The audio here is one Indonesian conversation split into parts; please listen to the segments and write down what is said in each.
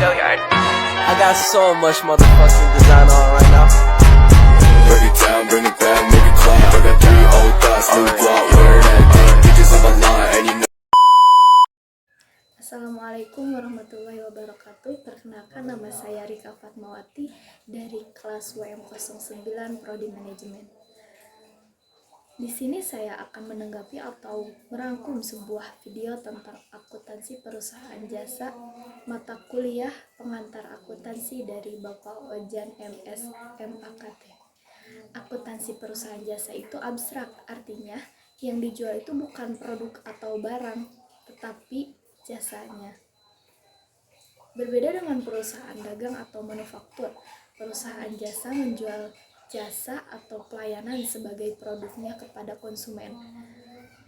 I got so much motherfucking design on right now. Break it down, bring it back, make it clap. I got 3 old thoughts, new block, where that dick, bitches on my line, and you know. Assalamualaikum warahmatullahi wabarakatuh. Perkenalkan, nama saya Rika Fatmawati dari kelas WM09 Prodi Manajemen. Di sini saya akan menanggapi atau merangkum sebuah video tentang akuntansi perusahaan jasa mata kuliah pengantar akuntansi dari Bapak Ojan MS MAKT. Akuntansi perusahaan jasa itu abstrak, artinya yang dijual itu bukan produk atau barang, tetapi jasanya. Berbeda dengan perusahaan dagang atau manufaktur, perusahaan jasa menjual jasa atau pelayanan sebagai produknya kepada konsumen.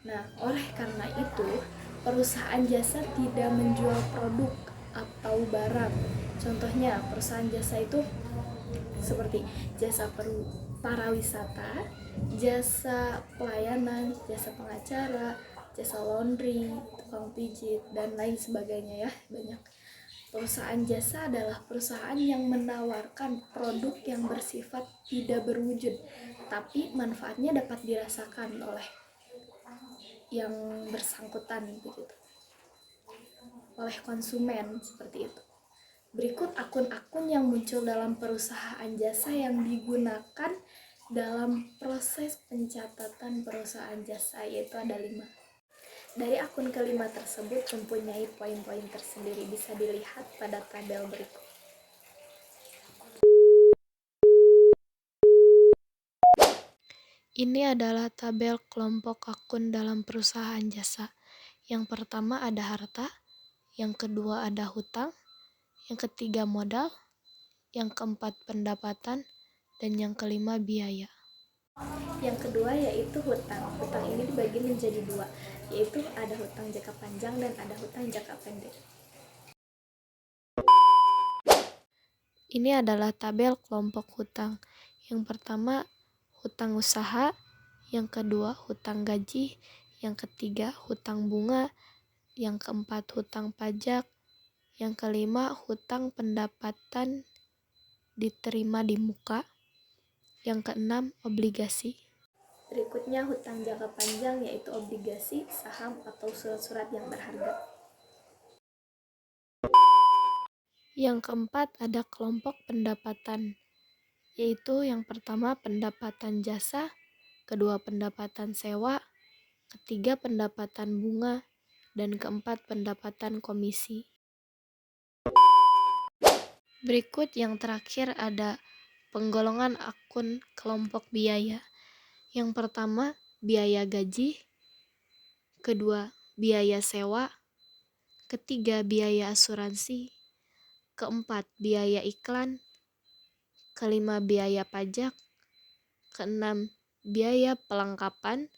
Nah, oleh karena itu, perusahaan jasa tidak menjual produk atau barang. Contohnya, perusahaan jasa itu seperti jasa pariwisata, jasa pelayanan, jasa pengacara, jasa laundry, tukang pijit, dan lain sebagainya ya, banyak. Perusahaan jasa adalah perusahaan yang menawarkan produk yang bersifat tidak berwujud, tapi manfaatnya dapat dirasakan oleh yang bersangkutan begitu, oleh konsumen, seperti itu. Berikut akun-akun yang muncul dalam perusahaan jasa yang digunakan dalam proses pencatatan perusahaan jasa, yaitu ada 5. Dari akun kelima tersebut mempunyai poin-poin tersendiri, bisa dilihat pada tabel berikut. Ini adalah tabel kelompok akun dalam perusahaan jasa. Yang pertama ada harta, yang kedua ada hutang, yang ketiga modal, yang keempat pendapatan, dan yang kelima biaya. Yang kedua yaitu hutang. Hutang ini dibagi menjadi 2, yaitu ada hutang jangka panjang dan ada hutang jangka pendek. Ini adalah tabel kelompok hutang. Yang pertama hutang usaha, yang kedua hutang gaji, yang ketiga hutang bunga, yang keempat hutang pajak, yang kelima hutang pendapatan diterima di muka, yang keenam obligasi. Berikutnya hutang jangka panjang, yaitu obligasi, saham, atau surat-surat yang berharga. Yang keempat ada kelompok pendapatan, yaitu yang pertama pendapatan jasa, kedua pendapatan sewa, ketiga pendapatan bunga, dan keempat pendapatan komisi. Berikut yang terakhir ada penggolongan akun kelompok biaya. Yang pertama biaya gaji, kedua biaya sewa, ketiga biaya asuransi, keempat biaya iklan, kelima biaya pajak, keenam biaya pelengkapan,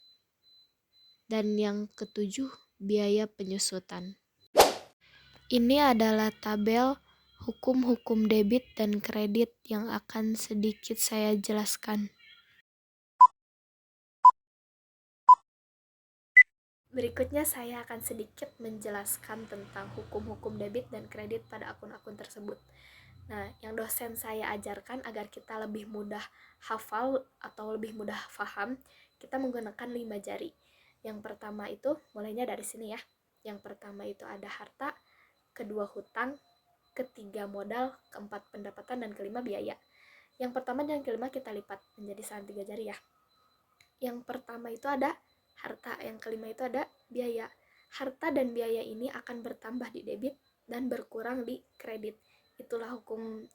dan yang ketujuh biaya penyusutan. Ini adalah tabel hukum-hukum debit dan kredit yang akan sedikit saya jelaskan. Berikutnya saya akan sedikit menjelaskan tentang hukum-hukum debit dan kredit pada akun-akun tersebut. Nah, yang dosen saya ajarkan agar kita lebih mudah hafal atau lebih mudah paham, kita menggunakan 5 jari. Yang pertama itu, mulainya dari sini ya. Yang pertama itu ada harta, kedua hutang, ketiga modal, keempat pendapatan, dan kelima biaya. Yang pertama dan kelima kita lipat menjadi saling 3 jari ya. Yang pertama itu ada harta, yang kelima itu ada biaya. Harta dan biaya ini akan bertambah di debit dan berkurang di kredit. Itulah hukum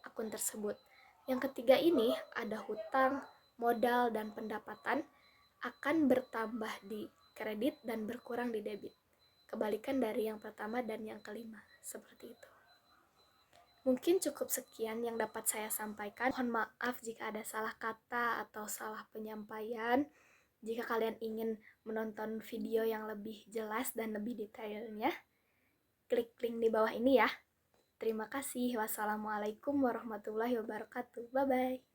akun tersebut. Yang ketiga ini ada hutang, modal, dan pendapatan akan bertambah di kredit dan berkurang di debit. Kebalikan dari yang pertama dan yang kelima, seperti itu. Mungkin cukup sekian yang dapat saya sampaikan. Mohon maaf jika ada salah kata atau salah penyampaian. Jika kalian ingin menonton video yang lebih jelas dan lebih detailnya, klik link di bawah ini ya. Terima kasih. Wassalamualaikum warahmatullahi wabarakatuh. Bye-bye.